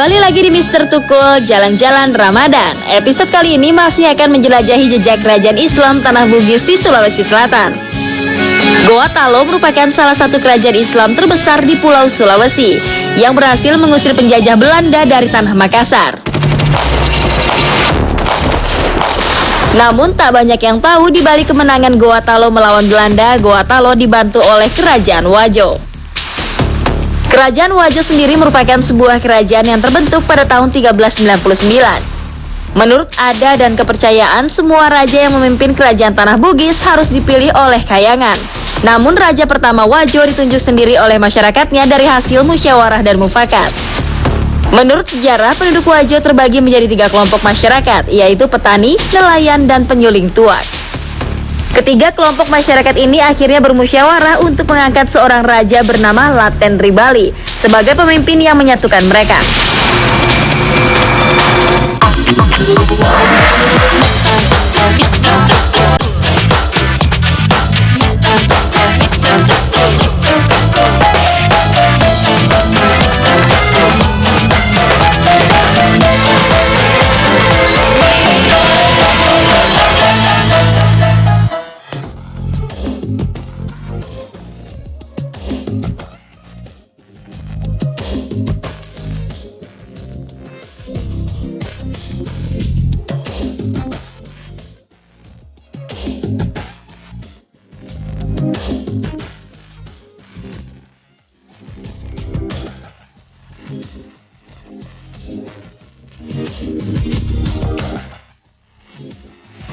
Kembali lagi di Mister Tukul Jalan-Jalan Ramadan. Episode kali ini masih akan menjelajahi jejak kerajaan Islam Tanah Bugis di Sulawesi Selatan. Goa Talo merupakan salah satu kerajaan Islam terbesar di Pulau Sulawesi yang berhasil mengusir penjajah Belanda dari tanah Makassar. Namun tak banyak yang tahu di balik kemenangan Goa Talo melawan Belanda, Goa Talo dibantu oleh Kerajaan Wajo. Kerajaan Wajo sendiri merupakan sebuah kerajaan yang terbentuk pada tahun 1399. Menurut adat dan kepercayaan, semua raja yang memimpin kerajaan Tanah Bugis harus dipilih oleh kayangan. Namun raja pertama Wajo ditunjuk sendiri oleh masyarakatnya dari hasil musyawarah dan mufakat. Menurut sejarah, penduduk Wajo terbagi menjadi 3 kelompok masyarakat, yaitu petani, nelayan, dan penyuling tuak. Ketiga kelompok masyarakat ini akhirnya bermusyawarah untuk mengangkat seorang raja bernama Laten Ribali sebagai pemimpin yang menyatukan mereka.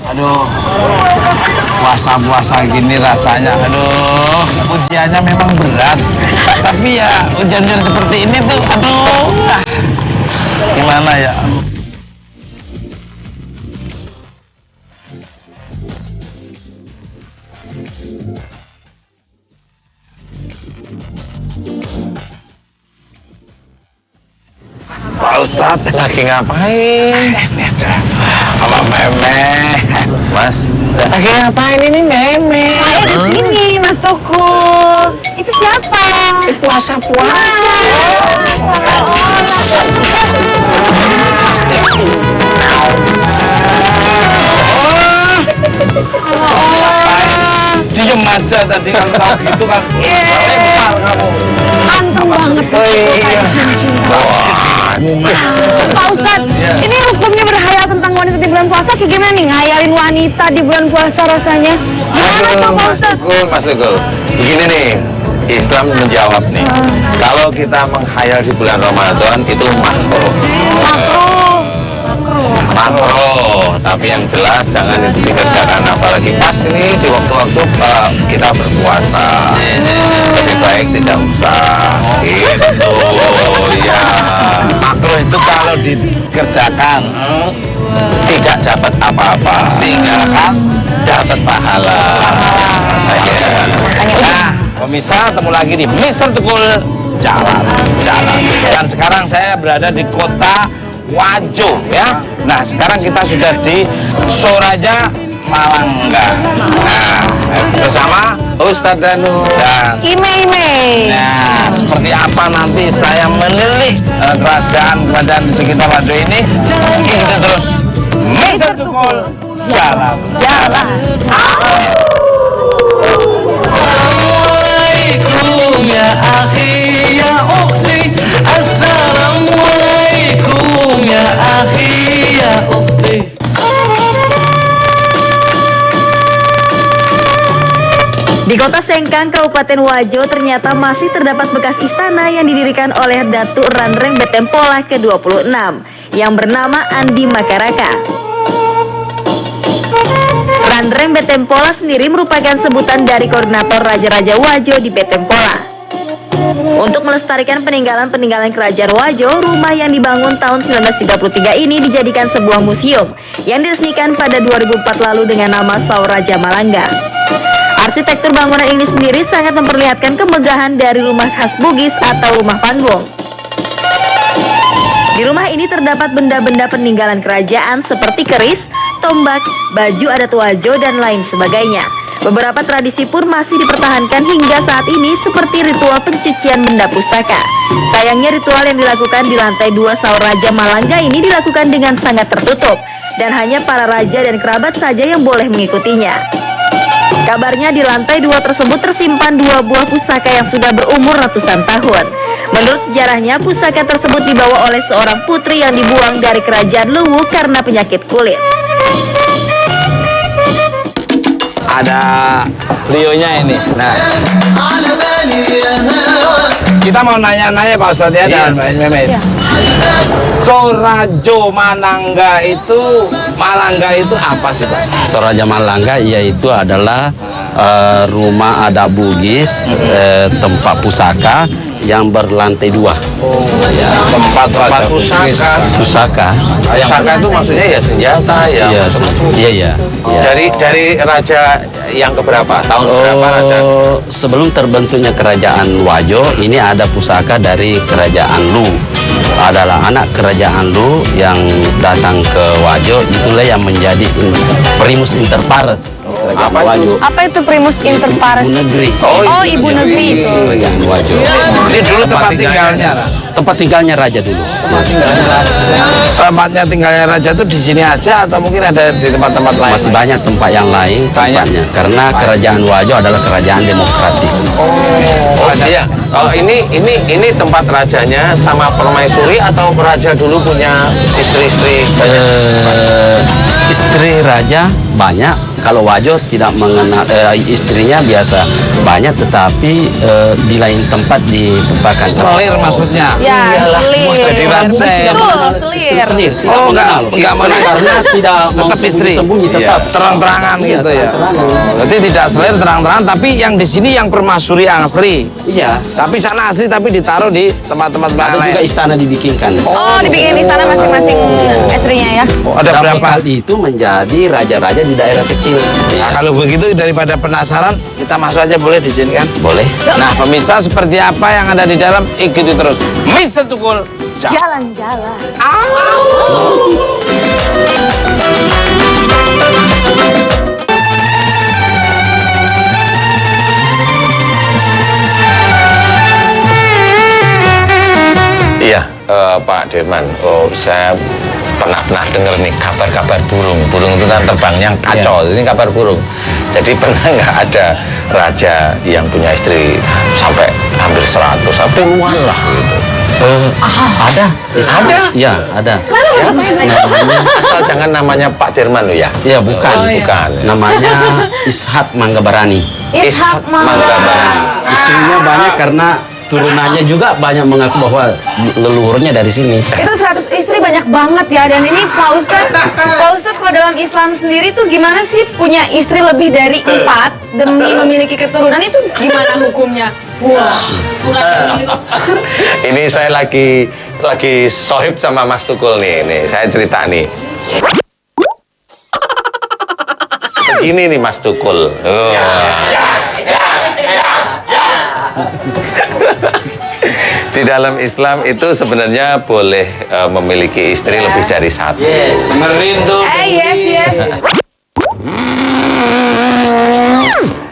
Aduh, puasa-puasa gini rasanya, aduh, ujiannya memang berat. Tapi ya ujian-ujian seperti ini tuh, aduh, gimana ya? Pak Ustadz lagi ngapain? Halo Meme, Mas. Lagi ngapain ini Meme? Di sini Mas Tukul. Itu siapa? Puasa-puasa. Diem aja tadi kan tahu gitu kan. Besar kamu. Anteng banget. Pak Ustadz, ini hukumnya berhayal tentang wanita di bulan puasa kayak gimana nih? Ngayalin wanita di bulan puasa rasanya? Gimana tuh Pak Ustadz? Mas Tukul. Begini nih, Islam menjawab nih. Kalau kita menghayal di bulan Ramadan itu makruh. Makruh, tapi yang jelas jangan itu dikerjakan, apalagi pas ini di waktu-waktu kita berpuasa. Lebih baik tidak usah. Gitu, ya. Makruh itu kalau dikerjakan tidak dapat apa-apa, tinggalkan dapat pahala. Nah, pemirsa, ketemu lagi di Mister Tukul Jalan. Dan sekarang saya berada di kota Wajo, ya. Nah, sekarang kita sudah di Soraja Malangga. Nah, bersama Ustadz Danu dan Ime. nah, seperti apa nanti saya menilik kerajaan di sekitar Wajo ini. Ikuti terus Mister Tukul Jalan. Assalamualaikum ya akhi ya ukhti. Assalamualaikum ya akhi ya ukhti. Di kota Sengkang, Kabupaten Wajo, ternyata masih terdapat bekas istana yang didirikan oleh Datuk Ranreng Betempola ke-26 yang bernama Andi Makaraka. Ranreng Betempola sendiri merupakan sebutan dari koordinator Raja-Raja Wajo di Betempola. Untuk melestarikan peninggalan-peninggalan kerajaan Wajo, rumah yang dibangun tahun 1933 ini dijadikan sebuah museum yang diresmikan pada 2004 lalu dengan nama Sauraja Malangga. Arsitektur bangunan ini sendiri sangat memperlihatkan kemegahan dari rumah khas Bugis atau rumah Panbong. Di rumah ini terdapat benda-benda peninggalan kerajaan seperti keris, tombak, baju adat Wajo, dan lain sebagainya. Beberapa tradisi pun masih dipertahankan hingga saat ini seperti ritual pencucian benda pusaka. Sayangnya ritual yang dilakukan di lantai 2 Saur Raja Malangga ini dilakukan dengan sangat tertutup dan hanya para raja dan kerabat saja yang boleh mengikutinya. Kabarnya di lantai 2 tersebut tersimpan 2 buah pusaka yang sudah berumur ratusan tahun. Menurut sejarahnya, pusaka tersebut dibawa oleh seorang putri yang dibuang dari kerajaan Luwu karena penyakit kulit. Ada Lionya ini. Nah, kita mau nanya-nanya Pak Ustadz ya dan Mbak Memes. Sorajo Malangga itu apa sih Pak? Soraja Malangga yaitu adalah rumah adat Bugis, tempat pusaka yang berlantai 2. Tempat pusaka. Pusaka. Pusaka itu maksudnya ya senjata ya. Iya. Dari raja yang keberapa? Tahun berapa raja? Sebelum terbentuknya kerajaan Wajo, ini ada pusaka dari kerajaan Lu. Adalah anak kerajaan Lu yang datang ke Wajo, itulah yang menjadi primus inter pares kerajaan Wajo. Apa itu primus inter pares? Ibu negeri. Oh, ibu negeri itu. Kerajaan Wajo. Ini dulu tempat tinggalnya. Tempat tinggalnya raja dulu. Tempatnya tinggalnya raja itu di sini aja atau mungkin ada di tempat-tempat lain? Masih banyak tempat yang lain tempatnya. Karena kerajaan Wajo adalah kerajaan demokratis. Oh iya. Kalau ini tempat rajanya sama permaisuri atau raja dulu punya istri-istri? Istri raja banyak. Kalau Wajo tidak mengenal istrinya biasa banyak, tetapi di lain tempat ditempatkan. Selir maksudnya. Ya, selir. Wah, jadi raja. Betul, selir. Selir. Oh, enggak mengenal. Karena tidak Tetap istri. sembunyi tetap Terang-terangan gitu ya. Berarti tidak selir terang-terangan, tapi yang di sini yang permaisuri asli. Iya. Tapi sana asli tapi ditaruh di tempat-tempat Ada juga lain. istana dibikinkan. Oh, dibikin istana masing-masing istrinya ya. Ada Berapa berapa? kali itu menjadi raja-raja di daerah kecil. Nah, kalau begitu daripada penasaran, kita masuk aja boleh diizinkan? Boleh. Nah, pemirsa seperti apa yang ada di dalam, ikuti terus. Mr. Tukul. Jalan-jalan. Iya, Pak Dirman. Oh, saya pernah dengar nih kabar-kabar burung itu kan terbangnya kacau. Ini kabar burung. Jadi pernah nggak ada raja yang punya istri sampai hampir 100 sampai puluhan lah gitu? Ada. Ada? Iya, ada. Siapa namanya? Asal jangan namanya Pak Dirman lo ya? Iya, bukan. Bukan. Namanya Ishak Manggabarani. Ishak Manggabarani. Istrinya banyak karena turunannya juga banyak mengaku bahwa leluhurnya dari sini. Itu 100 istri banyak banget ya. Dan ini Pak Ustadz kalau dalam Islam sendiri tuh gimana sih punya istri lebih dari 4 demi memiliki keturunan itu gimana hukumnya? Wah, Ini saya lagi sohib sama Mas Tukul nih. Saya cerita nih. Begini nih Mas Tukul. Di dalam Islam itu sebenarnya boleh memiliki istri lebih dari 1. Merindu. Yes.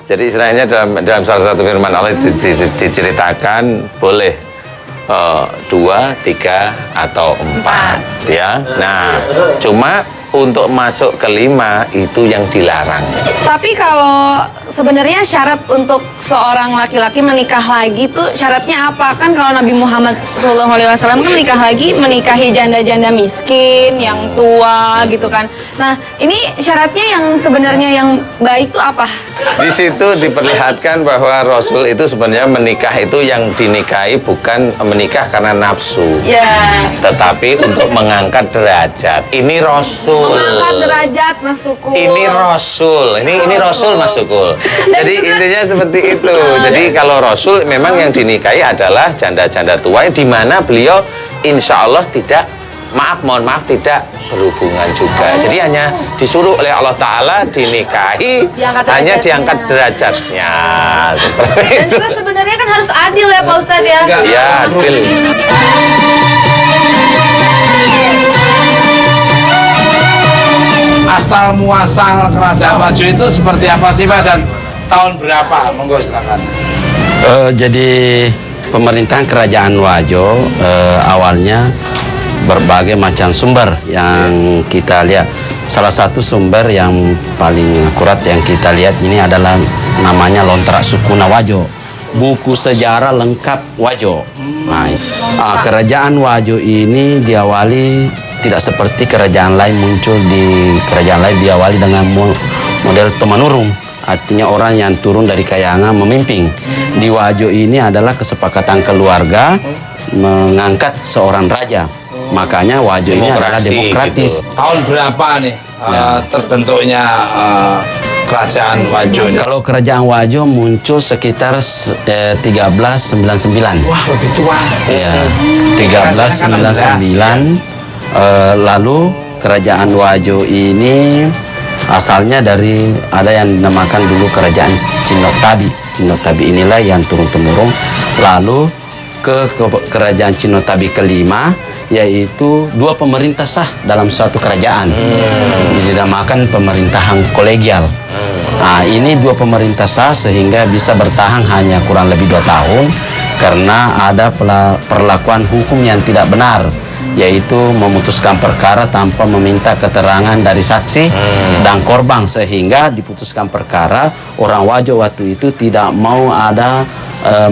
Jadi istilahnya dalam salah satu firman Allah diceritakan boleh 2, 3 atau 4 ya. Nah, cuma untuk masuk ke 5 itu yang dilarang. Tapi kalau sebenarnya syarat untuk seorang laki-laki menikah lagi tuh syaratnya apa? Kan kalau Nabi Muhammad SAW kan menikah lagi, menikahi janda-janda miskin, yang tua gitu kan. Nah, ini syaratnya yang sebenarnya yang baik tuh apa? Di situ diperlihatkan bahwa Rasul itu sebenarnya menikah itu yang dinikahi bukan menikah karena nafsu. Ya. Tetapi untuk mengangkat derajat. Ini Rasul. Mengangkat derajat, Mas Tukul. Ini Rasul. Ini Rasul, Mas Tukul. Jadi intinya seperti itu. Jadi kalau Rasul memang yang dinikahi adalah janda-janda tua di mana beliau insya Allah mohon maaf tidak berhubungan juga. Jadi hanya disuruh oleh Allah Ta'ala dinikahi, hanya diangkat derajatnya. Dan juga sebenarnya kan harus adil ya Pak Ustadz ya? Ya, adil. Asal muasal kerajaan Wajo itu seperti apa sih Pak? Dan tahun berapa? Monggo silakan. Jadi pemerintahan Kerajaan Wajo awalnya berbagai macam sumber yang kita lihat. Salah satu sumber yang paling akurat yang kita lihat ini adalah namanya Lontrak Sukuna Wajo. Buku sejarah lengkap Wajo. Nah, Kerajaan Wajo ini diawali tidak seperti kerajaan lain muncul di kerajaan lain diawali dengan model Tomanurung. Artinya orang yang turun dari kayangan memimpin. Di Wajo ini adalah kesepakatan keluarga mengangkat seorang raja. Makanya Wajo ini adalah demokratis. Gitu. Tahun berapa nih terbentuknya kerajaan Wajo? Kalau kerajaan Wajo muncul sekitar 1399. Wah, lebih tua. Ya, 1399. Lalu kerajaan Wajo ini asalnya dari ada yang dinamakan dulu kerajaan Cinotabi. Cinotabi inilah yang turun-temurun. Lalu ke kerajaan Cinotabi kelima, yaitu dua pemerintah sah dalam suatu kerajaan. Dinamakan pemerintahan kolegial. Nah, ini dua pemerintah sah sehingga bisa bertahan hanya kurang lebih 2 tahun karena ada perlakuan hukum yang tidak benar, yaitu memutuskan perkara tanpa meminta keterangan dari saksi dan korban, sehingga diputuskan perkara orang Wajo waktu itu tidak mau ada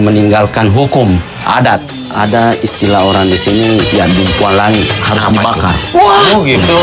meninggalkan hukum adat. Ada istilah orang di sini ya dumpuan langit harus dibakar. Wah, gitu.